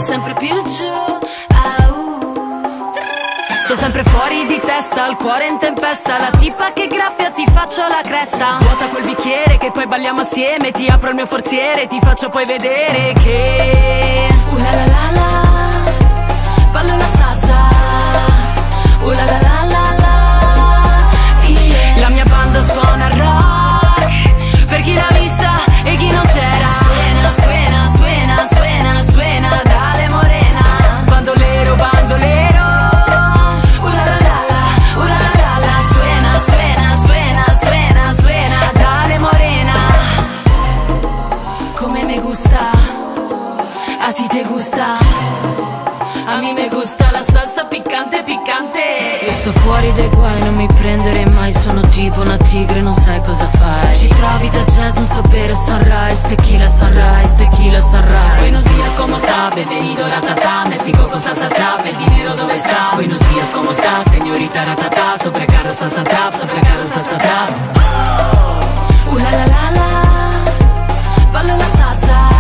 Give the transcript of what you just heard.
sempre più giù. Sto sempre fuori di testa, il cuore in tempesta. La tipa che graffia, ti faccio la cresta. Svuota quel bicchiere che poi balliamo assieme. Ti apro il mio forziere, ti faccio poi vedere che la la la la, ballo la salsa. La la la la la, yeah. La mia banda suona rock per chi l'ha vista e chi non c'era. Suena, suena, suena, suena, suena dalle Morena. Bandolero, bandolero. A ti te gusta, a mí me gusta la salsa piccante, piccante. Io sto fuori dai guai, non mi prendere mai. Sono tipo una tigre, non sai cosa fai. Ci trovi da jazz, non so bere sunrise. Tequila sunrise, tequila sunrise. Buenos días, ¿cómo está? Bienvenido ratatá. México con salsa trap, el dinero dónde está. Buenos días, ¿cómo está? Señorita ratatá. Sobrecargo salsa trap, sobrecargo salsa trap. La la la la, ballo la salsa.